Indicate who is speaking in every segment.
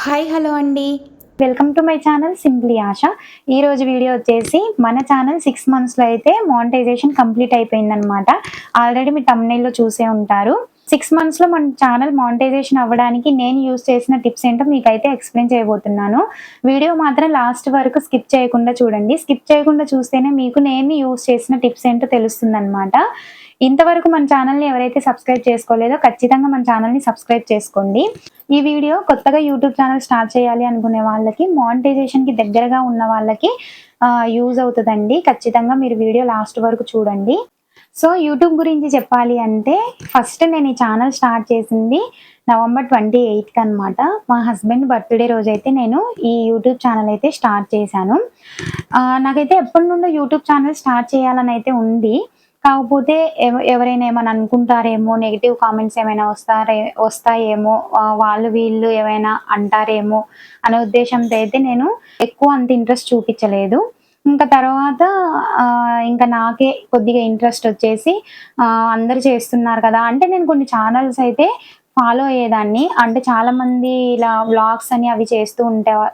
Speaker 1: Hi hello అండి.
Speaker 2: Welcome to my channel simply Asha. ఈరోజు video వచ్చేసి మన ఛానల్ 6 మంత్స్‌లో అయితే మానిటైజేషన్ కంప్లీట్ అయిపోయిందనమాట. ఆల్రెడీ మీరు థంబ్‌నెయిల్‌లో చూసే ఉంటారు. 6 మంత్స్‌లో మన ఛానల్ మానిటైజేషన్ అవ్వడానికి నేను యూజ్ చేసిన టిప్స్ ఏంటో మీకైతే ఎక్స్‌ప్లెయిన్ చేయబోతున్నాను. వీడియో మాత్రం లాస్ట్ వరకు స్కిప్ చేయకుండా చూడండి. స్కిప్ చేయకుండా చూస్తేనే మీకు నేను యూజ్ చేసిన టిప్స్ ఏంటో తెలుస్తుందనమాట. ఇంతవరకు మన ఛానల్‌ని ఎవరైతే సబ్స్క్రైబ్ చేసుకోలేదో ఖచ్చితంగా మన ఛానల్‌ని సబ్స్క్రైబ్ చేసుకోండి. ఈ వీడియో కొత్తగా యూట్యూబ్ ఛానల్ స్టార్ట్ చేయాలి అనుకునే వాళ్ళకి, మానిటైజేషన్‌కి దగ్గరగా ఉన్న వాళ్ళకి యూజ్ అవుతదండి. ఖచ్చితంగా మీరు వీడియో లాస్ట్ వరకు చూడండి. సో, యూట్యూబ్ గురించి చెప్పాలి అంటే ఫస్ట్ నేను ఈ ఛానల్ స్టార్ట్ చేసింది నవంబర్ 28కి అనమాట. మా హస్బెండ్ బర్త్‌డే రోజైతే నేను ఈ యూట్యూబ్ ఛానల్ అయితే స్టార్ట్ చేశాను. నాకైతే ఎప్పటి నుండో యూట్యూబ్ ఛానల్ స్టార్ట్ చేయాలని అయితే ఉంది. కాకపోతే ఎవరైనా ఏమన్నా అనుకుంటారేమో, నెగెటివ్ కామెంట్స్ ఏమైనా వస్తాయేమో, వాళ్ళు వీళ్ళు ఏమైనా అంటారేమో అనే ఉద్దేశంతో అయితే నేను ఎక్కువ అంత ఇంట్రెస్ట్ చూపించలేదు. ఇంకా తర్వాత ఇంకా నాకే కొద్దిగా ఇంట్రెస్ట్ వచ్చేసి అందరూ చేస్తున్నారు కదా! అంటే నేను కొన్ని ఛానల్స్ అయితే ఫాలో అయ్యేదాన్ని. అంటే చాలామంది ఇలా వ్లాగ్స్ అని అవి చేస్తూ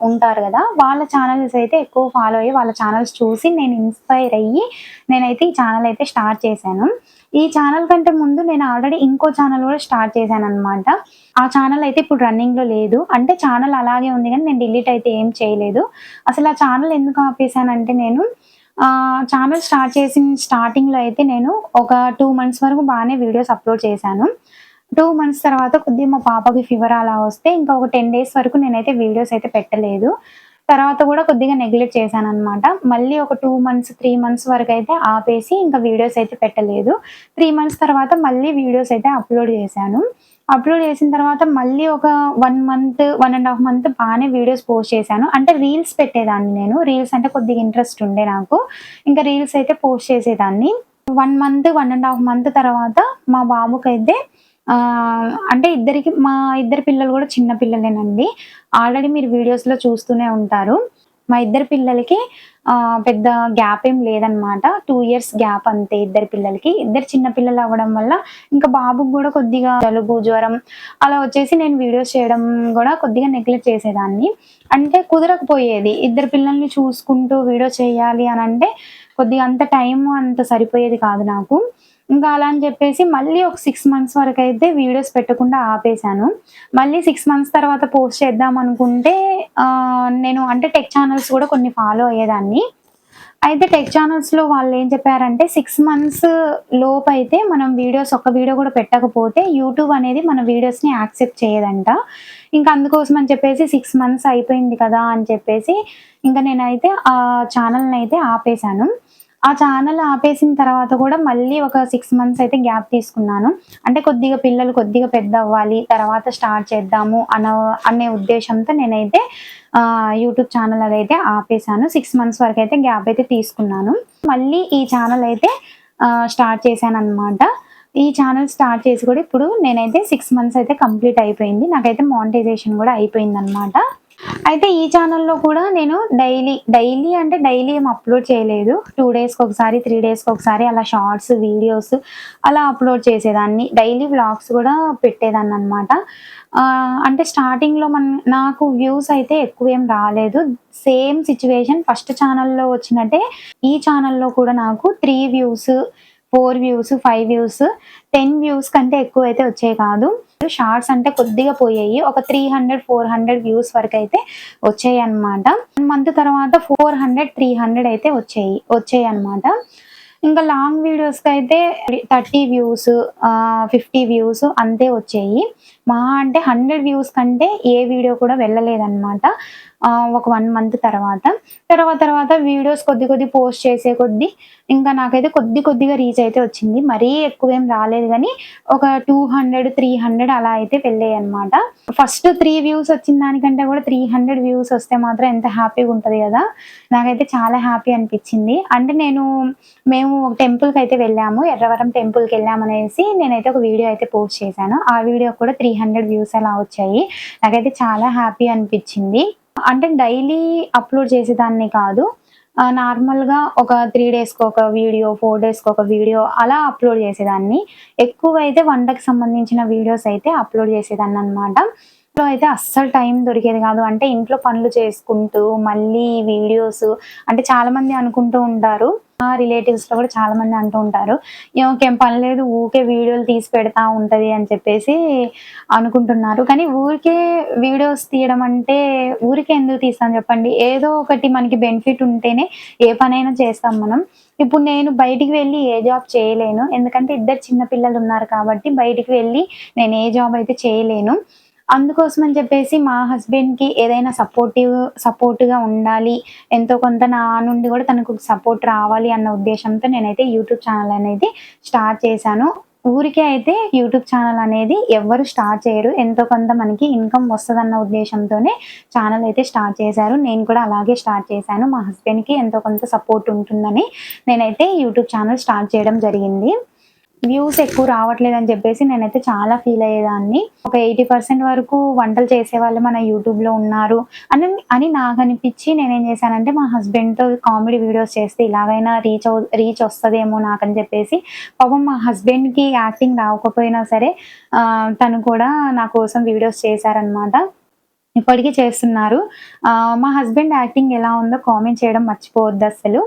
Speaker 2: ఉంటారు గదా! వాళ్ళ ఛానల్స్ అయితే ఎక్కువ ఫాలో అయ్యి, వాళ్ళ ఛానల్స్ చూసి నేను ఇన్‌స్పైర్ అయ్యి నేనైతే ఈ ఛానల్ అయితే స్టార్ట్ చేశాను. ఈ ఛానల్ కంటే ముందు నేను ఆల్రెడీ ఇంకో ఛానల్ గూడా స్టార్ట్ చేశాననమాట. ఆ ఛానల్ అయితే ఇప్పుడు రన్నింగ్‌లో లేదు. అంటే ఛానల్ అలాగే ఉంది గానీ నేను డిలీట్ అయితే ఏం చేయలేదు. అసలు ఆ ఛానల్ ఎందుకు ఆపేసానంటే నేను ఛానల్ స్టార్ట్ చేసిన స్టార్టింగ్‌లో అయితే నేను ఒక 2 మంత్స్ వరకు బానే వీడియోస్ అప్‌లోడ్ చేశాను. 2 మంత్స్ తర్వాత కొద్దిగా మా పాపకి ఫీవర్ అలా వస్తే ఇంకా ఒక 10 డేస్ వరకు నేనైతే వీడియోస్ అయితే పెట్టలేదు. తర్వాత గూడా కొద్దిగా నెగ్లెక్ట్ చేశాననమాట. మళ్ళీ ఒక 2 మంత్స్, 3 మంత్స్ వరకైతే ఆపేసి ఇంకా వీడియోస్ అయితే పెట్టలేదు. 3 మంత్స్ తర్వాత మళ్ళీ వీడియోస్ అయితే అప్‌లోడ్ చేశాను. అప్‌లోడ్ చేసిన తర్వాత మళ్ళీ ఒక 1 మంత్, 1 ½ మంత్ బానే వీడియోస్ పోస్ట్ చేశాను. అంటే రీల్స్ పెట్టేదాన్ని నేను. రీల్స్ అంటే కొద్దిగా ఇంట్రెస్ట్ ఉండే నాకు. ఇంకా రీల్స్ అయితే పోస్ట్ చేసేదాన్ని. 1 మంత్, 1 ½ మంత్ తర్వాత మా బాబుకైతే అంటే మా ఇద్దరు పిల్లలు గూడా చిన్న పిల్లలేనండి. ఆల్రెడీ మీరు వీడియోస్‌లో చూస్తూనే ఉంటారు. మా ఇద్దరు పిల్లలకి పెద్ద గ్యాప్ ఏం లేదనమాట. 2 ఇయర్స్ గ్యాప్ అంతే ఇద్దరు పిల్లలకి. ఇద్దరు చిన్న పిల్లలు అవ్వడం వల్ల ఇంకా బాబుకి గూడా కొద్దిగా జలుబు, జ్వరం అలా వచ్చేసి నేను వీడియోస్ చేయడం గూడా కొద్దిగా నెగ్లెక్ట్ చేసేదాన్ని. అంటే కుదరకపోయేది. ఇద్దరు పిల్లల్ని చూసుకుంటూ వీడియో చేయాలి అనంటే కొద్దిగా అంత టైము అంత సరిపోయేది కాదు నాకు. ఇంకా అలా అని చెప్పేసి మళ్ళీ ఒక 6 మంత్స్ వరకైతే వీడియోస్ పెట్టకుండా ఆపేశాను. మళ్ళీ 6 మంత్స్ తర్వాత పోస్ట్ చేద్దాం అనుకుంటే నేను అంటే టెక్ ఛానల్స్ కూడా కొన్ని ఫాలో అయ్యేదాన్ని. అయితే టెక్ ఛానల్స్‌లో వాళ్ళేం చెప్పారంటే 6 మంత్స్ లోపైతే మనం ఒక్క వీడియో కూడా పెట్టకపోతే యూట్యూబ్ అనేది మన వీడియోస్‌ని యాక్సెప్ట్ చేయదంట. ఇంకా అందుకోసం అని చెప్పేసి 6 మంత్స్ అయిపోయింది కదా! అని చెప్పేసి ఇంకా నేనైతే ఆ ఛానల్‌నైతే ఆపేశాను. ఆ ఛానల్ ఆపేసిన తర్వాత కూడా మళ్ళీ ఒక 6 మంత్స్ అయితే గ్యాప్ తీసుకున్నాను. అంటే పిల్లలు కొద్దిగా పెద్దవ్వాలి, తర్వాత స్టార్ట్ చేద్దాము అనే ఉద్దేశంతో నేనైతే యూట్యూబ్ ఛానల్ అదైతే ఆపేశాను. 6 మంత్స్ వరకైతే గ్యాప్ అయితే తీసుకున్నాను. మళ్ళీ ఈ ఛానల్ అయితే స్టార్ట్ చేశాననమాట. ఈ ఛానల్ స్టార్ట్ చేసి కూడా ఇప్పుడు నేనైతే 6 మంత్స్ అయితే కంప్లీట్ అయిపోయింది. నాకైతే మానిటైజేషన్ కూడా అయిపోయిందనమాట. అయితే ఈ ఛానల్‌లో కూడా నేను డైలీ అంటే డైలీ ఏం అప్‌లోడ్ చేయలేదు. 2 డేస్‌కొకసారి, 3 డేస్‌కొకసారి అలా షార్ట్స్, వీడియోస్ అలా అప్‌లోడ్ చేసేదాన్ని. డైలీ వ్లాగ్స్ కూడా పెట్టేదాన్ననమాట. అంటే స్టార్టింగ్‌లో నాకు వ్యూస్ అయితే ఎక్కువేం రాలేదు. సేమ్ సిట్యుయేషన్ ఫస్ట్ ఛానల్‌లో వచ్చినట్టే ఈ ఛానల్‌లో కూడా నాకు 3 వ్యూస్, 4 వ్యూస్, 5 వ్యూస్, 10 వ్యూస్ కంటే ఎక్కువైతే వచ్చేవి కాదు. షార్ట్స్ అంటే కొద్దిగా పోయాయి. ఒక 300, 400 వ్యూస్ వరకైతే వచ్చాయన్నమాట. 1 మంత్ తర్వాత 400, 300 అయితే వచ్చాయన్నమాట. ఇంకా లాంగ్ వీడియోస్‌కైతే 30 వ్యూస్, 50 వ్యూస్ అంతే వచ్చాయి. మహా అంటే 100 వ్యూస్ కంటే ఏ వీడియో కూడా వెళ్ళలేదన్నమాట. ఒక 1 మంత్ తర్వాత. తర్వాత వీడియోస్ కొద్ది పోస్ట్ చేసే కొద్దీ ఇంకా నాకైతే కొద్దిగా రీచ్ అయితే వచ్చింది. మరీ ఎక్కువేం రాలేదు గానీ ఒక 200, 300 అలా అయితే వెళ్ళాయన్నమాట. ఫస్ట్ 3 వ్యూస్ వచ్చిన దానికంటే కూడా 300 వ్యూస్ వస్తే మాత్రం ఎంత హ్యాపీగా ఉంటది గదా! నాకైతే చాలా హ్యాపీ అనిపిచ్చింది. అంటే మేము ఒక టెంపుల్‌కైతే వెళ్ళాము. ఎర్రవరం టెంపుల్‌కెళ్ళామనేసి నేనైతే ఒక వీడియో అయితే పోస్ట్ చేశాను. ఆ వీడియోకి కూడా 300 వ్యూస్ అలా వచ్చాయి. నాకైతే చాలా హ్యాపీ అనిపిచ్చింది. అంటే డైలీ అప్‌లోడ్ చేసేదాన్ని కాదు. నార్మల్‌గా ఒక 3 డేస్‌కి ఒక వీడియో, 4 డేస్‌కి ఒక వీడియో అలా అప్‌లోడ్ చేసేదాన్ని. ఎక్కువైతే వంటకి సంబంధించిన వీడియోస్ అయితే అప్‌లోడ్ చేసేదాన్ననమాట. లో అయితే అస్సలు టైం దొరికేది కాదు. అంటే ఇంట్లో పనులు చేసుకుంటూ, మళ్ళీ వీడియోస్ అంటే చాలామంది అనుకుంటూ ఉంటారు. రిలేటివ్స్‌లో కూడా చాలామంది అంటూ ఉంటారు. ఈమెకేం పని లేదు ఊకే వీడియోలు తీసి పెడతా ఉంటది అని చెప్పేసి అనుకుంటున్నారు. కానీ ఊరికే వీడియోస్ తీయడం అంటే ఊరికే ఎందుకు తీస్తాం చెప్పండి. ఏదో ఒకటి మనకి బెనిఫిట్ ఉంటేనే ఏ పనైనా చేస్తాం మనం. ఇప్పుడు నేను బయటికి వెళ్లి ఏ జాబ్ చేయలేను. ఎందుకంటే ఇద్దరు చిన్న పిల్లలున్నారు కాబట్టి బయటికి వెళ్లి నేను ఏ జాబ్ అయితే చేయలేను. అందుకోసం అని చెప్పేసి మా హస్బెండ్‌కి ఏదైనా సపోర్ట్‌గా ఉండాలి. ఎంతో కొంత నా నుండి కూడా తనకు సపోర్ట్ రావాలి అన్న ఉద్దేశ్యంతో నేనైతే యూట్యూబ్ ఛానల్ అనేది స్టార్ట్ చేశాను. ఊరికే అయితే యూట్యూబ్ ఛానల్ అనేది ఎవ్వరు స్టార్ట్ చేయరు. ఎంతో కొంత మనకి ఇన్‌కమ్ వస్తదన్న ఉద్దేశ్యంతోనే ఛానల్ అయితే స్టార్ట్ చేశారు. నేను కూడా అలాగే స్టార్ట్ చేశాను. మా హస్బెండ్‌కి ఎంతో కొంత సపోర్ట్ ఉంటుందని నేనైతే యూట్యూబ్ ఛానల్ స్టార్ట్ చేయడం జరిగింది. వ్యూస్ ఎక్కువ రావట్లేదని చెప్పేసి నేనైతే చాలా ఫీల్ అయ్యేదాన్ని. ఒక 80% వరకు వంటలు చేసేవాళ్ళు మన యూట్యూబ్‌లో ఉన్నారు అని నాకనిపిచ్చి నేనేం చేశానంటే మా హస్బెండ్‌తో కామెడీ వీడియోస్ చేస్తే ఇలాగైనా రీచ్ వస్తదేమో నాకని చెప్పేసి పాపం మా హస్బెండ్‌కి యాక్టింగ్ రాకపోయినా సరే తను కూడా నా కోసం వీడియోస్ చేశారనమాట. ఇప్పటికి చేస్తున్నారు. మా హస్బెండ్ యాక్టింగ్ ఎలా ఉందో కామెంట్ చేయడం మర్చిపోవద్దసలు.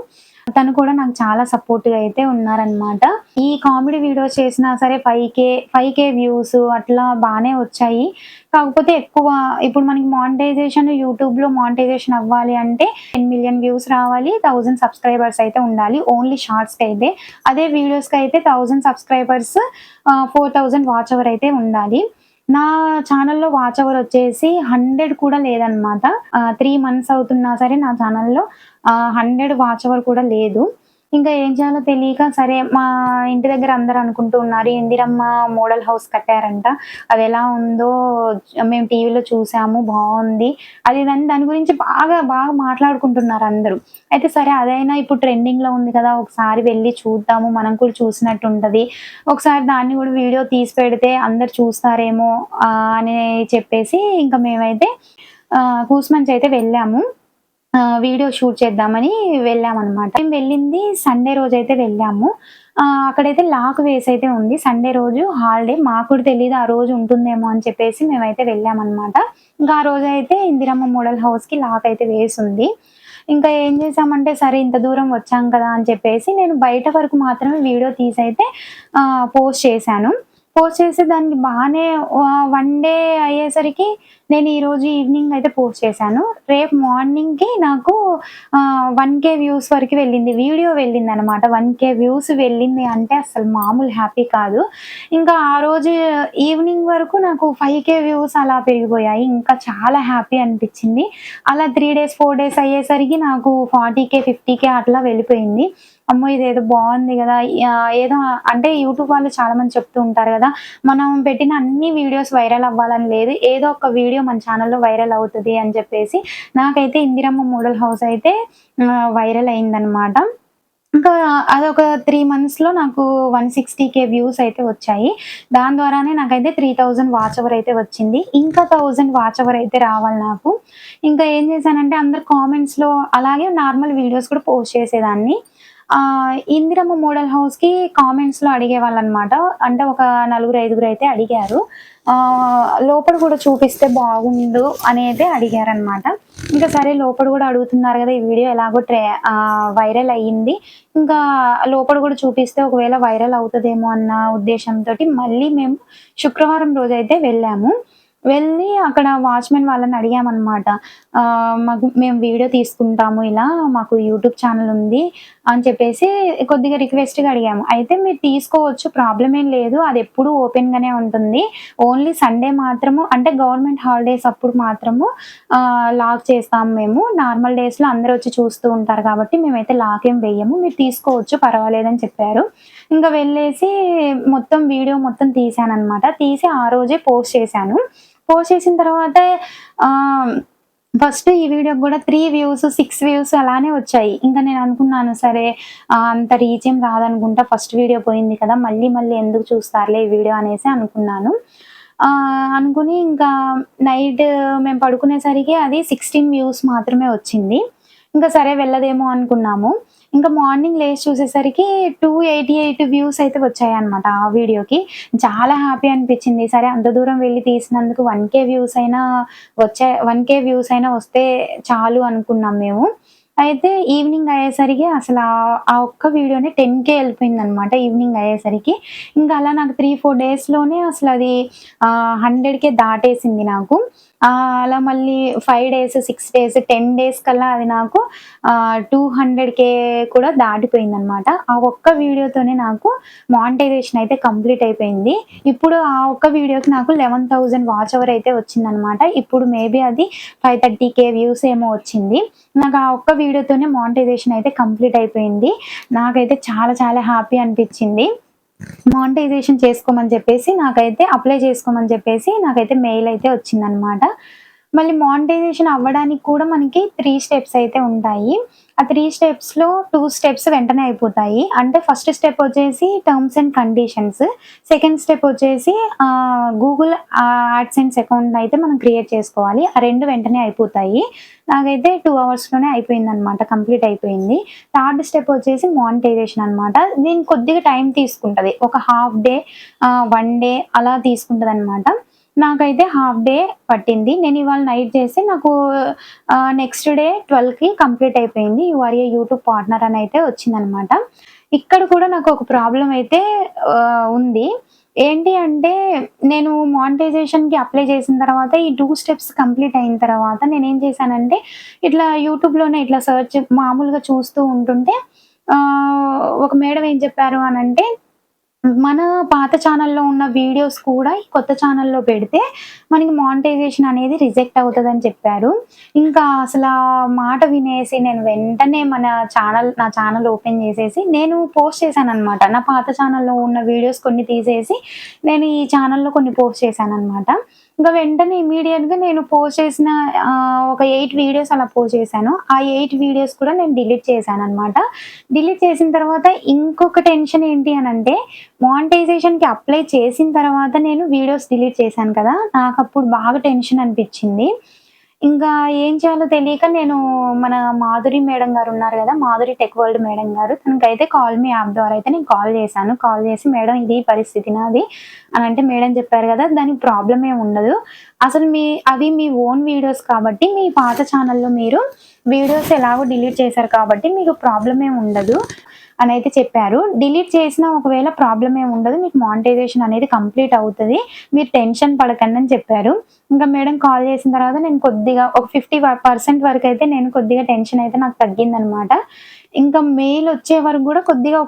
Speaker 2: తను కూడా నాకు చాలా సపోర్ట్‌గా అయితే ఉన్నారనమాట. ఈ కామెడీ వీడియోస్ చేసినా సరే 5K వ్యూస్ అట్లా బానే వచ్చాయి. కాకపోతే ఎక్కువ ఇప్పుడు మనకి యూట్యూబ్‌లో మానిటైజేషన్ అవ్వాలి అంటే 10,000,000 వ్యూస్ రావాలి. 1000 సబ్స్క్రైబర్స్ అయితే ఉండాలి. ఓన్లీ షార్ట్స్‌కైతే. అదే వీడియోస్‌కైతే 1000 సబ్స్క్రైబర్స్ 4,000 వాచ్ అవర్ అయితే ఉండాలి. నా ఛానెల్‌లో వాచ్ అవర్ వచ్చేసి 100 కూడా లేదనమాట. 3 మంత్స్ అవుతున్నా సరే నా ఛానెల్‌లో 100 వాచ్ అవర్ కూడా లేదు. ఇంకా ఏం చేయాలో తెలియక సరే మా ఇంటి దగ్గర అందరూ అనుకుంటూ ఉన్నారు. ఇందిరమ్మ మోడల్ హౌస్ కట్టారంట. అదెలా ఉందో మేము టీవీలో చూసాము బావుంది. అది ఇదని దాని గురించి బాగా మాట్లాడుకుంటున్నారు అందరూ. అయితే సరే అదైనా ఇప్పుడు ట్రెండింగ్‌లో ఉంది కదా! ఒకసారి వెళ్లి చూద్దాము. మనం కూడా చూసినట్టు ఉంటది. ఒకసారి దాన్ని కూడా వీడియో తీసి పెడితే అందరూ చూస్తారేమో అని చెప్పేసి ఇంకా మేమైతే కూసుమంచి అయితే వెళ్ళాము. వీడియో షూట్ చేద్దామని వెళ్ళామనమాట. మేము వెళ్ళింది సండే రోజైతే వెళ్ళాము. అక్కడైతే లాక్ వేసైతే ఉంది. సండే రోజు హాలిడే. మాకు కూడా తెలీదు ఆ రోజు ఉంటుందేమో అని చెప్పేసి మేమైతే వెళ్ళామనమాట. ఇంకా ఆ రోజైతే ఇందిరమ్మ మోడల్ హౌస్‌కి లాక్ అయితే వేసుంది. ఇంకా ఏం చేశామంటే సరే ఇంత దూరం వచ్చాం కదా అని చెప్పేసి నేను బయట వరకు మాత్రమే వీడియో తీసైతే పోస్ట్ చేశాను. పోస్ట్ చేసి దానికి బానే 1 డే అయ్యేసరికి నేను ఈరోజు ఈవినింగ్ అయితే పోస్ట్ చేశాను. రేపు మార్నింగ్‌కి నాకు 1K వ్యూస్ వరకు వెళ్ళింది. వీడియో వెళ్ళిందనమాట. 1K వ్యూస్ వెళ్ళింది అంటే అసలు మామూలు హ్యాపీ కాదు. ఇంకా ఆ రోజు ఈవినింగ్ వరకు నాకు 5K వ్యూస్ అలా పెరిగిపోయాయి. ఇంకా చాలా హ్యాపీ అనిపిచ్చింది. అలా 3 డేస్, 4 డేస్ అయ్యేసరికి నాకు 40K, 50K అట్లా వెళ్ళిపోయింది. అమ్మో! ఇదేదో బావుంది గదా! ఏదో అంటే యూట్యూబ్ వాళ్ళు చాలా మంది చెప్తూ ఉంటారు గదా! మనం పెట్టిన అన్ని వీడియోస్ వైరల్ అవ్వాలని లేదు. ఏదో ఒక వీడియో మన ఛానెల్‌లో వైరల్ అవుతది అని చెప్పేసి నాకైతే ఇందిరమ్మ మోడల్ హౌస్ అయితే వైరల్ అయిందనమాట. ఇంకా అదొక 3 మంత్స్‌లో నాకు 160K వ్యూస్ అయితే వచ్చాయి. దాని ద్వారానే నాకైతే 3000 వాచ్ అవర్ అయితే వచ్చింది. ఇంకా 1000 వాచ్ అవర్ అయితే రావాలి నాకు. ఇంకా ఏం చేశానంటే అందరు కామెంట్స్‌లో అలాగే నార్మల్ వీడియోస్ కూడా పోస్ట్ చేసేదాన్ని. ఇందిరమ్మ మోడల్ హౌస్‌కి కామెంట్స్‌లో అడిగేవాళ్ళనమాట. అంటే ఒక నలుగురు, ఐదుగురు అయితే అడిగారు. లోపల కూడా చూపిస్తే బాగుండు అనేది అడిగారనమాట. ఇంకా సరే లోపల కూడా అడుగుతున్నారు గదా! ఈ వీడియో ఎలాగో వైరల్ అయ్యింది. ఇంకా లోపల కూడా చూపిస్తే ఒకవేళ వైరల్ అవుతదేమో అన్న ఉద్దేశంతోటి మళ్ళీ మేము శుక్రవారం రోజైతే వెళ్ళాము. వెళ్ళి అక్కడ వాచ్‌మెన్ వాళ్ళని అడిగామనమాట. మేము వీడియో తీసుకుంటాము ఇలా మాకు యూట్యూబ్ ఛానెల్ ఉంది అని చెప్పేసి కొద్దిగా రిక్వెస్ట్‌గా అడిగాము. అయితే మీరు తీసుకోవచ్చు ప్రాబ్లమ్ ఏం లేదు. అదెప్పుడూ ఓపెన్‌గానే ఉంటుంది. ఓన్లీ సండే మాత్రము అంటే గవర్నమెంట్ హాలిడేస్ అప్పుడు మాత్రము లాక్ చేస్తాం మేము. నార్మల్ డేస్‌లో అందరూ వచ్చి చూస్తూ ఉంటారు కాబట్టి మేమైతే లాక్ ఏం వేయము. మీరు తీసుకోవచ్చు పర్వాలేదని చెప్పారు. ఇంక వెళ్ళేసి మొత్తం వీడియో మొత్తం తీశాననమాట. తీసి ఆ రోజే పోస్ట్ చేశాను. పోస్ట్ చేసిన తర్వాత ఫస్ట్ ఈ వీడియోకి గూడా 3 వ్యూస్, 6 వ్యూస్ అలానే వచ్చాయి. ఇంక నేను అనుకున్నాను సరే అంత రీచ్ ఏం రాదనుకుంటా ఫస్ట్ వీడియో పోయింది కదా! మళ్ళీ ఎందుకు చూస్తారులే ఈ వీడియో అనేసి అనుకున్నాను. అనుకుని ఇంకా నైట్ మేము పడుకునేసరికి అది 16 వ్యూస్ మాత్రమే వచ్చింది. ఇంకా సరే వెళ్ళదేమో అనుకున్నాము. ఇంకా మార్నింగ్ లేసి చూసేసరికి 288 వ్యూస్ అయితే వచ్చాయన్నమాట ఆ వీడియోకి. చాలా హ్యాపీ అనిపించింది. సరే అంత దూరం వెళ్లి తీసినందుకు 1,000 వ్యూస్ అయినా 1,000 వ్యూస్ అయినా వస్తే చాలు అనుకున్నాం మేము. అయితే ఈవినింగ్ అయ్యేసరికి ఆ ఒక్క వీడియోనే 10,000 ఎళ్ళిపోయిందనమాట ఈవినింగ్ అయ్యేసరికి. ఇంకా అలా నాకు 3, 4 డేస్‌లోనే అసలది 100,000 దాటేసింది నాకు. అలా మళ్ళీ 5 డేస్, 6 డేస్, 10 డేస్ కల్లా అది నాకు 200,000 కూడా దాటిపోయిందనమాట. ఆ ఒక్క వీడియోతోనే నాకు మానిటైజేషన్ అయితే కంప్లీట్ అయిపోయింది. ఇప్పుడు ఆ ఒక్క వీడియోకి నాకు 11,000 వాచ్ అవర్ అయితే వచ్చిందనమాట. ఇప్పుడు మేబీ అది 530,000 వ్యూస్ ఏమో వచ్చింది. నాకు ఆ ఒక్క వీడియోతోనే మానిటైజేషన్ అయితే కంప్లీట్ అయిపోయింది. నాకైతే చాలా చాలా హ్యాపీ అనిపిచ్చింది. మానిటైజేషన్ చేసుకోమని చెప్పేసి అప్లై చేసుకోమని చెప్పేసి నాకైతే మెయిల్ అయితే వచ్చిందనమాట. మళ్ళీ మానిటైజేషన్ అవ్వడానికి కూడా మనకి 3 స్టెప్స్ అయితే ఉంటాయి. ఆ 3 స్టెప్స్‌లో 2 స్టెప్స్ వెంటనే అయిపోతాయి. అంటే ఫస్ట్ స్టెప్ వచ్చేసి terms and conditions. Second step వచ్చేసి గూగుల్ యాడ్సెన్స్ అకౌంట్ అయితే మనం క్రియేట్ చేసుకోవాలి. ఆ 2 వెంటనే అయిపోతాయి. నాకైతే 2 అవర్స్‌లోనే అయిపోయిందనమాట. కంప్లీట్ అయిపోయింది. థర్డ్ స్టెప్ వచ్చేసి మానిటైజేషన్ అనమాట. దీనికి కొద్దిగా టైం తీసుకుంటది. ఒక హాఫ్ డే 1 డే అలా తీసుకుంటదనమాట. నాకైతే హాఫ్ డే పట్టింది. నేను ఇవాళ నైట్ చేస్తే నాకు నెక్స్ట్ డే 12కి కంప్లీట్ అయిపోయింది. You are a YouTube partner అని అయితే వచ్చిందనమాట. ఇక్కడ కూడా నాకు ఒక ప్రాబ్లమ్ అయితే ఉంది. ఏంటి అంటే నేను మానిటైజేషన్‌కి అప్లై చేసిన తర్వాత ఈ 2 స్టెప్స్ కంప్లీట్ అయిన తర్వాత నేనేం చేశానంటే ఇట్లా యూట్యూబ్‌లోనే ఇట్లా సెర్చ్ మామూలుగా చూస్తూ ఉంటుంటే ఒక మేడం ఏం చెప్పారు అనంటే మన పాత ఛానెల్‌లో ఉన్న వీడియోస్ కూడా ఈ కొత్త ఛానెల్‌లో పెడితే మనకి మానిటైజేషన్ అనేది రిజెక్ట్ అవుతదని చెప్పారు. ఇంకా అసలా మాట వినేసి నేను వెంటనే నా ఛానెల్ ఓపెన్ చేసేసి నేను పోస్ట్ చేశాననమాట. నా పాత ఛానెల్‌లో ఉన్న వీడియోస్ కొన్ని తీసేసి నేను ఈ ఛానెల్‌లో కొన్ని పోస్ట్ చేశాననమాట. ఇంక వెంటనే ఇమ్మీడియేట్‌గా నేను పోస్ట్ చేసిన ఒక 8 వీడియోస్ అలా పోస్ట్ చేశాను. ఆ 8 వీడియోస్ కూడా నేను డిలీట్ చేశాననమాట. డిలీట్ చేసిన తర్వాత ఇంకొక టెన్షన్ ఏంటి అనంటే మానిటైజేషన్‌కి అప్లై చేసిన తర్వాత నేను వీడియోస్ డిలీట్ చేశాను కదా! నాకప్పుడు బాగా టెన్షన్ అనిపిచ్చింది. ఇంకా ఏం చేయాలో తెలియక నేను మన మాధురి మేడం గారు ఉన్నారు గదా! మాధురి టెక్ వరల్డ్ మేడం గారు తనకైతే కాల్ మీ యాప్ ద్వారా అయితే నేను కాల్ చేశాను. కాల్ చేసి మేడం ఇది పరిస్థితి నాది అనంటే మేడం చెప్పారు గదా! దానికి ప్రాబ్లమ్ ఏమి ఉండదు. అసలు అవి మీ ఓన్ వీడియోస్ కాబట్టి మీ పాత ఛానెల్‌లో మీరు వీడియోస్ ఎలాగో డిలీట్ చేశారు కాబట్టి మీకు ప్రాబ్లమ్ ఏమి ఉండదు అనైతే చెప్పారు. డిలీట్ చేసినా ఒకవేళ ప్రాబ్లమ్ ఏమి ఉండదు. మీకు మానిటైజేషన్ అనేది కంప్లీట్ అవుతది. మీరు టెన్షన్ పడకండి అని చెప్పారు. ఇంకా మేడం కాల్ చేసిన తర్వాత నేను కొద్దిగా ఒక 50% వరకైతే నేను కొద్దిగా టెన్షన్ అయితే నాకు తగ్గిందనమాట. ఇంకా మెయిల్ వచ్చే వరకు గూడా కొద్దిగా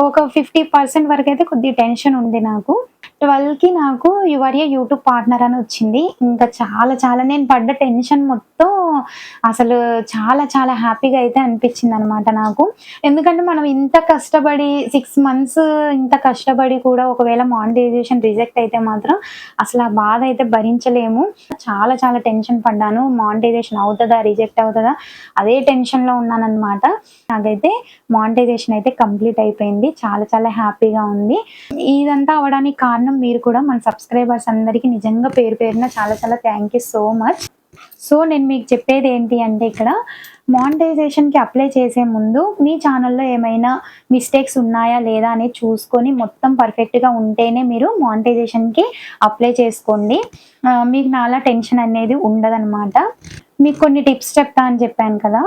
Speaker 2: ఒక 50% వరకైతే కొద్దిగా టెన్షన్ ఉంది నాకు. 12కి నాకు you are a YouTube partner అని వచ్చింది. ఇంకా చాలా చాలా నేను పడ్డ టెన్షన్ మొత్తం అసలు చాలా చాలా హ్యాపీగా అయితే అనిపించిందనమాట నాకు. ఎందుకంటే మనం ఇంత కష్టపడి 6 మంత్స్ ఇంత కష్టపడి కూడా ఒకవేళ మానిటైజేషన్ రిజెక్ట్ అయితే మాత్రం అసలు ఆ బాధ అయితే భరించలేము. చాలా చాలా టెన్షన్ పడ్డాను. మానిటైజేషన్ అవుతదా? రిజెక్ట్ అవుతదా? అదే టెన్షన్‌లో ఉన్నాననమాట. నాకైతే మానిటైజేషన్ అయితే కంప్లీట్ అయిపోయింది. చాలా చాలా హ్యాపీగా ఉంది. ఇదంతా అవ్వడానికి కారణం మీరు కూడా మన సబ్స్క్రైబర్స్ అందరికీ నిజంగా పేరు పేరున చాలా చాలా thank you so much. So నేను మీకు చెప్పేది ఏంటి అంటే ఇక్కడ మానిటైజేషన్‌కి అప్లై చేసే ముందు మీ ఛానెల్‌లో ఏమైనా మిస్టేక్స్ ఉన్నాయా లేదా అనేది చూసుకొని మొత్తం పర్ఫెక్ట్‌గా ఉంటేనే మీరు మానిటైజేషన్‌కి అప్లై చేసుకోండి. మీకు నాలా టెన్షన్ అనేది ఉండదనమాట. మీకు కొన్ని టిప్స్ చెప్తా అని చెప్పాను కదా!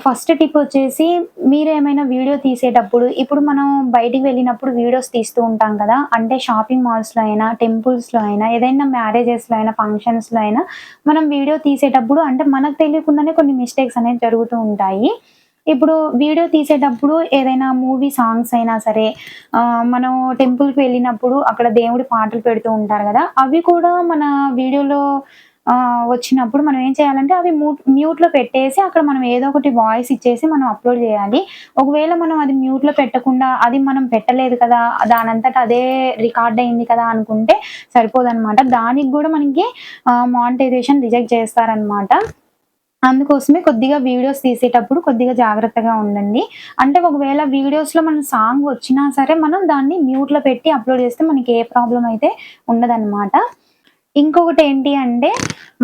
Speaker 2: ఫస్ట్ టిప్ వచ్చేసి మీరేమైనా వీడియో తీసేటప్పుడు ఇప్పుడు మనం బయటికి వెళ్ళినప్పుడు వీడియోస్ తీస్తూ ఉంటాం కదా! అంటే షాపింగ్ మాల్స్‌లో అయినా, టెంపుల్స్‌లో అయినా, ఏదైనా మ్యారేజెస్‌లో అయినా, ఫంక్షన్స్‌లో అయినా మనం వీడియో తీసేటప్పుడు అంటే మనకు తెలియకుండానే కొన్ని మిస్టేక్స్ అనేవి జరుగుతూ ఉంటాయి. ఇప్పుడు వీడియో తీసేటప్పుడు ఏదైనా మూవీ సాంగ్స్ అయినా సరే మనం టెంపుల్‌కి వెళ్ళినప్పుడు అక్కడ దేవుడి పాటలు పెడుతూ ఉంటారు గదా! అవి కూడా మన వీడియోలో వచ్చినప్పుడు మనం ఏం చేయాలంటే అవి మ్యూట్‌లో పెట్టేసి అక్కడ మనం ఏదో ఒకటి వాయిస్ ఇచ్చేసి మనం అప్‌లోడ్ చేయాలి. ఒకవేళ మనం అది మ్యూట్‌లో పెట్టకుండా అది మనం పెట్టలేదు కదా! దానంతట అదే రికార్డ్ అయింది కదా! అనుకుంటే సరిపోదనమాట. దానికి గూడా మనకి మానిటైజేషన్ రిజెక్ట్ చేస్తారనమాట. అందుకోసమే కొద్దిగా వీడియోస్ తీసేటప్పుడు కొద్దిగా జాగ్రత్తగా ఉండండి. అంటే ఒకవేళ వీడియోస్‌లో మన సాంగ్ వచ్చినా సరే మనం దాన్ని మ్యూట్‌లో పెట్టి అప్‌లోడ్ చేస్తే మనకి ఏ ప్రాబ్లమ్ అయితే ఉండదనమాట. ఇంకొకటి ఏంటి అంటే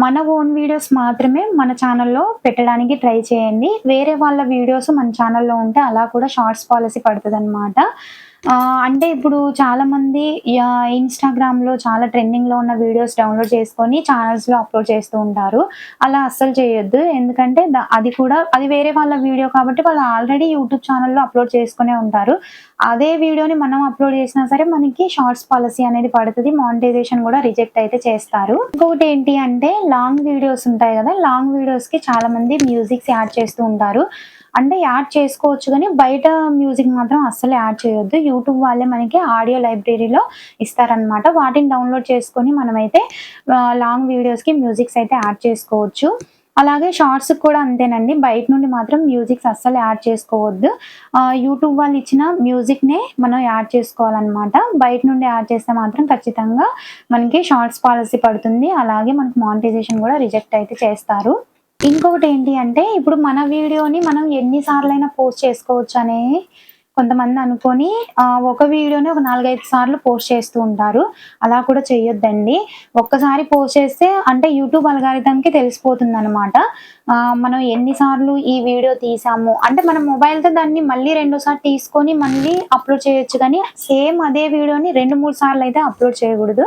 Speaker 2: మన ఓన్ వీడియోస్ మాత్రమే మన ఛానల్‌లో పెట్టడానికి ట్రై చేయండి. వేరే వాళ్ళ వీడియోస్ మన ఛానల్‌లో ఉంటే అలా కూడా షార్ట్స్ పాలిసీ పడతదనమాట. అంటే ఇప్పుడు చాలామంది ఇన్‌స్టాగ్రామ్‌లో చాలా ట్రెండింగ్‌లో ఉన్న వీడియోస్ డౌన్‌లోడ్ చేసుకొని ఛానల్స్‌లో అప్‌లోడ్ చేస్తూ ఉంటారు. అలా అస్సలు చేయొద్దు. ఎందుకంటే అది వేరే వాళ్ళ వీడియో కాబట్టి వాళ్ళు ఆల్రెడీ యూట్యూబ్ ఛానల్‌లో అప్‌లోడ్ చేసుకునే ఉంటారు. అదే వీడియోని మనం అప్‌లోడ్ చేసినా సరే మనకి షార్ట్స్ పాలిసీ అనేది పడతది. మానిటైజేషన్ కూడా రిజెక్ట్ అయితే చేస్తారు. ఇంకొకటి ఏంటి అంటే లాంగ్ వీడియోస్ ఉంటాయి కదా! లాంగ్ వీడియోస్‌కి చాలామంది మ్యూజిక్స్ యాడ్ చేస్తూ ఉంటారు. అంటే యాడ్ చేసుకోవచ్చు గానీ, బయట మ్యూజిక్ మాత్రం అస్సలు యాడ్ చేయొద్దు. యూట్యూబ్ వాళ్ళే మనకి ఆడియో లైబ్రరీలో ఇస్తారనమాట. వాటిని డౌన్‌లోడ్ చేసుకొని మనమైతే లాంగ్ వీడియోస్‌కి మ్యూజిక్స్ అయితే యాడ్ చేసుకోవచ్చు. అలాగే షార్ట్స్‌కి కూడా అంతేనండి. బయట నుండి మాత్రం మ్యూజిక్స్ అస్సలు యాడ్ చేసుకోవద్దు. యూట్యూబ్ వాళ్ళు ఇచ్చిన మ్యూజిక్‌నే మనం యాడ్ చేసుకోవాలనమాట. బయట నుండి యాడ్ చేస్తే మాత్రం ఖచ్చితంగా మనకి షార్ట్స్ పాలిసీ పడుతుంది. అలాగే మనకి మానిటైజేషన్ కూడా రిజెక్ట్ అయితే చేస్తారు. ఇంకొకటేంటి అంటే, ఇప్పుడు మన వీడియోని మనం ఎన్ని సార్లైనా పోస్ట్ చేసుకోవచ్చని కొంతమంది అనుకోని ఒక వీడియోని ఒక 4, 5 సార్లు పోస్ట్ చేస్తూ ఉంటారు. అలా కూడా చెయ్యొద్దండి. ఒక్కసారి పోస్ట్ చేస్తే అంటే యూట్యూబ్ అల్గారిథంకి తెలిసిపోతుందనమాట. మనం ఎన్ని సార్లు ఈ వీడియో తీసాము అంటే మన మొబైల్‌తో దాన్ని మళ్ళీ రెండోసారి తీసుకొని మళ్ళీ అప్‌లోడ్ చేయొచ్చు గానీ, సేమ్ అదే వీడియోని 2, 3 సార్లయితే అప్‌లోడ్ చేయగూడదు.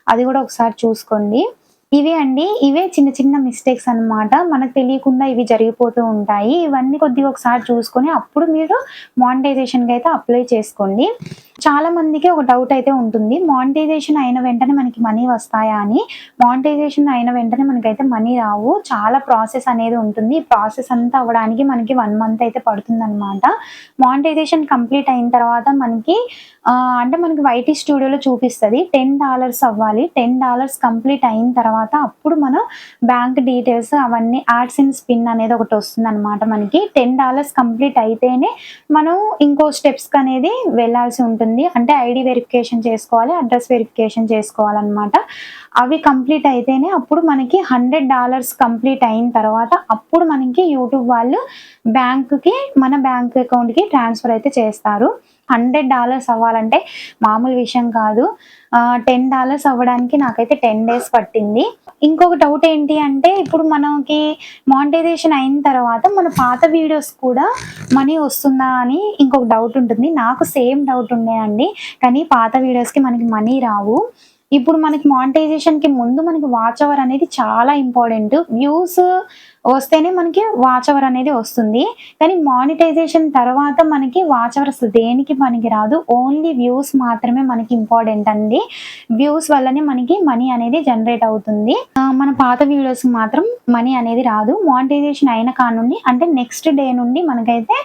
Speaker 2: అది గూడా ఒకసారి చూసుకోండి. ఇవే చిన్న చిన్న మిస్టేక్స్ అన్నమాట. మనకు తెలియకుండా ఇవి జరిగిపోతూ ఉంటాయి. ఇవన్నీ కొద్దిగా ఒకసారి చూసుకొని అప్పుడు మీరు మానిటైజేషన్‌కైతే అప్లై చేసుకోండి. చాలా మందికి ఒక డౌట్ అయితే ఉంటుంది. మానిటైజేషన్ అయిన వెంటనే మనకి మనీ వస్తాయా అని. మానిటైజేషన్ అయిన వెంటనే మనకైతే మనీ రావు. చాలా ప్రాసెస్ అనేది ఉంటుంది. ఈ ప్రాసెస్ అంతా అవ్వడానికి మనకి 1 మంత్ అయితే పడుతుందన్నమాట. మానిటైజేషన్ కంప్లీట్ అయిన తర్వాత మనకి అంటే మనకి వైటీ స్టూడియోలో చూపిస్తది. $10 అవ్వాలి. $10 కంప్లీట్ అయిన తర్వాత అప్పుడు మనం బ్యాంక్ డీటెయిల్స్ అవన్నీ యాడ్సెన్స్ పిన్ అనేది ఒకటి వస్తుందన్నమాట మనకి. $10 కంప్లీట్ అయితేనే మనం ఇంకో స్టెప్స్‌కనేది వెళ్ళాల్సి ఉంటుంది. అంటే ఐడీ వెరిఫికేషన్ చేసుకోవాలి. అడ్రెస్ వెరిఫికేషన్ చేసుకోవాలన్నమాట. అవి కంప్లీట్ అయితేనే అప్పుడు మనకి $100 కంప్లీట్ అయిన తర్వాత అప్పుడు మనకి యూట్యూబ్ వాళ్ళు మన బ్యాంక్ అకౌంట్‌కి ట్రాన్స్‌ఫర్ అయితే చేస్తారు. $100 అవ్వాలంటే మామూలు విషయం కాదు. $10 అవ్వడానికి నాకైతే 10 డేస్ పట్టింది. ఇంకొక డౌట్ ఏంటి అంటే ఇప్పుడు మనకి మానిటైజేషన్ అయిన తర్వాత మన పాత వీడియోస్ కూడా మనీ వస్తుందా అని ఇంకొక డౌట్ ఉంటుంది. నాకు సేమ్ డౌట్ ఉండే అండి. కానీ పాత వీడియోస్‌కి మనకి మనీ రావు. ఇప్పుడు మనకి మానిటైజేషన్‌కి ముందు మనకి వాచ్ అవర్ అనేది చాలా ఇంపార్టెంట్. వ్యూస్ వస్తేనే మనకి వాచ్ అవర్ అనేది వస్తుంది. కానీ మానిటైజేషన్ తర్వాత మనకి వాచ్ అవర్ అసలు దేనికి పనికి రాదు. ఓన్లీ వ్యూస్ మాత్రమే మనకి ఇంపార్టెంట్ అండి. వ్యూస్ వల్లనే మనకి మనీ అనేది జనరేట్ అవుతుంది. మన పాత వీడియోస్‌కి మాత్రం మనీ అనేది రాదు. మానిటైజేషన్ అయిన కానుండి అంటే నెక్స్ట్ డే నుండి మనకైతే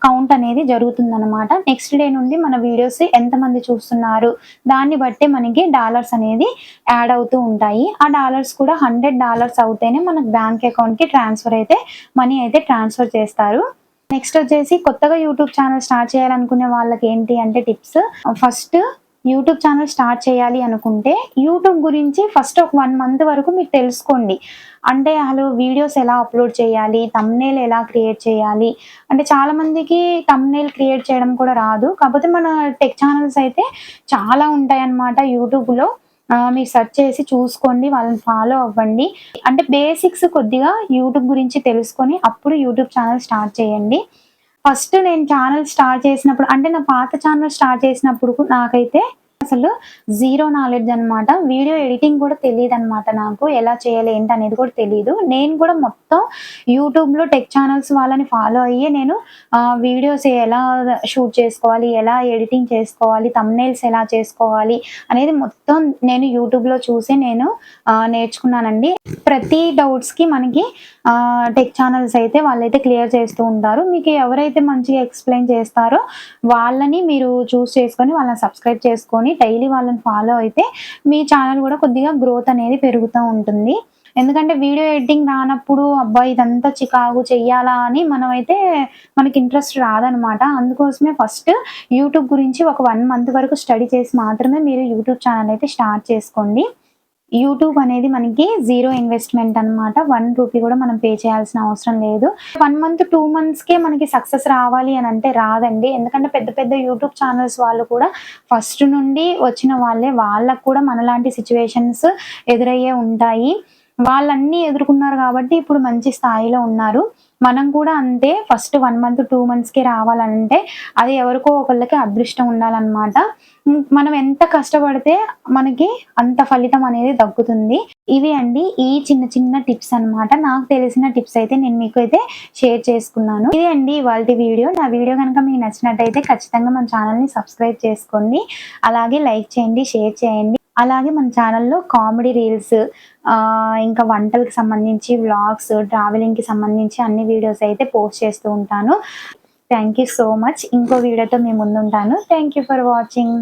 Speaker 2: కౌంట్ అనేది జరుగుతుందనమాట. నెక్స్ట్ డే నుండి మన వీడియోస్ ఎంతమంది చూస్తున్నారు దాన్ని బట్టే మనకి డాలర్స్ అనేది యాడ్ అవుతూ ఉంటాయి. ఆ డాలర్స్ కూడా $100 అవుతేనే మనకు బ్యాంక్ అకౌంట్‌కి మనీ అయితే ట్రాన్స్‌ఫర్ చేస్తారు. నెక్స్ట్ వచ్చేసి కొత్తగా యూట్యూబ్ ఛానల్ స్టార్ట్ చేయాలనుకునే వాళ్ళకి ఏంటి అంటే tips. First YouTube channel start చేయాలి అనుకుంటే యూట్యూబ్ గురించి ఫస్ట్ ఒక 1 మంత్ వరకు మీరు తెలుసుకోండి. అంటే అసలు వీడియోస్ ఎలా అప్లోడ్ చేయాలి, థంబ్‌నెయిల్ ఎలా క్రియేట్ చేయాలి, అంటే చాలామందికి థంబ్‌నెయిల్ క్రియేట్ చేయడం కూడా రాదు. కాకపోతే మన టెక్ ఛానల్స్ అయితే చాలా ఉంటాయన్నమాట యూట్యూబ్‌లో. మీరు సెర్చ్ చేసి చూసుకోండి. వాళ్ళని ఫాలో అవ్వండి. అంటే బేసిక్స్ కొద్దిగా యూట్యూబ్ గురించి తెలుసుకొని అప్పుడు యూట్యూబ్ ఛానల్ స్టార్ట్ చేయండి. ఫస్ట్ నేను ఛానల్ స్టార్ట్ చేసినప్పుడు అంటే నా పాత ఛానల్ స్టార్ట్ చేసినప్పుడు నాకైతే అసలు జీరో నాలెడ్జ్ అనమాట. వీడియో ఎడిటింగ్ కూడా తెలీదనమాట నాకు. ఎలా చేయాలి ఏంటి అనేది కూడా తెలీదు. నేను కూడా మొత్తం యూట్యూబ్‌లో టెక్ ఛానల్స్ వాళ్ళని ఫాలో అయ్యే నేను వీడియోస్ ఎలా షూట్ చేసుకోవాలి, ఎలా ఎడిటింగ్ చేసుకోవాలి, థంబ్‌నెయిల్స్ ఎలా చేసుకోవాలి అనేది మొత్తం నేను యూట్యూబ్‌లో చూసి నేను నేర్చుకున్నానండి. ప్రతి డౌట్స్‌కి మనకి టెక్ ఛానల్స్ అయితే వాళ్ళైతే క్లియర్ చేస్తూ ఉంటారు. మీకు ఎవరైతే మంచిగా ఎక్స్‌ప్లెయిన్ చేస్తారో వాళ్ళని మీరు చూస్ చేసుకొని వాళ్ళని సబ్స్క్రైబ్ చేసుకొని డైలీ వాళ్ళని ఫాలో అయితే మీ ఛానల్ కూడా కొద్దిగా గ్రోత్ అనేది పెరుగుతూ ఉంటుంది. ఎందుకంటే వీడియో ఎడిటింగ్ రానప్పుడు అబ్బా ఇదంతా చికాకు చెయ్యాలా అని మనకి ఇంట్రెస్ట్ రాదనమాట. అందుకోసమే ఫస్ట్ యూట్యూబ్ గురించి ఒక 1 మంత్ వరకు స్టడీ చేసి మాత్రమే మీరు యూట్యూబ్ ఛానల్ అయితే స్టార్ట్ చేసుకోండి. యూట్యూబ్ అనేది మనకి జీరో ఇన్వెస్ట్మెంట్ అనమాట. 1 రూపీ కూడా మనం పే చేయాల్సిన అవసరం లేదు. 1 మంత్ 2 మంత్స్కే మనకి సక్సెస్ రావాలి అని అంటే రాదండి. ఎందుకంటే పెద్ద పెద్ద యూట్యూబ్ ఛానల్స్ వాళ్ళు కూడా ఫస్ట్ నుండి వచ్చిన వాళ్ళే. వాళ్ళకు కూడా మనలాంటి సిచ్యువేషన్స్ ఎదురయ్యే ఉంటాయి. వాళ్ళన్నీ ఎదుర్కొన్నారు కాబట్టి ఇప్పుడు మంచి స్థాయిలో ఉన్నారు. మనం కూడా అంతే. ఫస్ట్ 1 మంత్ 2 మంత్స్‌కే రావాలంటే అది ఎవరికో ఒకళ్ళకి అదృష్టం ఉండాలన్నమాట. మనం ఎంత కష్టపడితే మనకి అంత ఫలితం అనేది దక్కుతుంది. ఇవి అండి ఈ చిన్న చిన్న టిప్స్ అన్నమాట. నాకు తెలిసిన టిప్స్ అయితే నేను మీకు అయితే షేర్ చేసుకున్నాను. ఇదే అండి ఇవాల్టి వీడియో. నా వీడియో గనుక మీకు నచ్చినట్టయితే ఖచ్చితంగా మన ఛానల్‌ని సబ్స్క్రైబ్ చేసుకోండి. అలాగే లైక్ చేయండి, షేర్ చేయండి. అలాగే మన ఛానల్‌లో కామెడీ రీల్స్ ఇంకా వంటలకు సంబంధించి వ్లాగ్స్, ట్రావెలింగ్‌కి సంబంధించి అన్ని వీడియోస్ అయితే పోస్ట్ చేస్తూ ఉంటాను. Thank you so much. ఇంకో వీడియోతో మీ ముందుంటాను. Thank you for watching.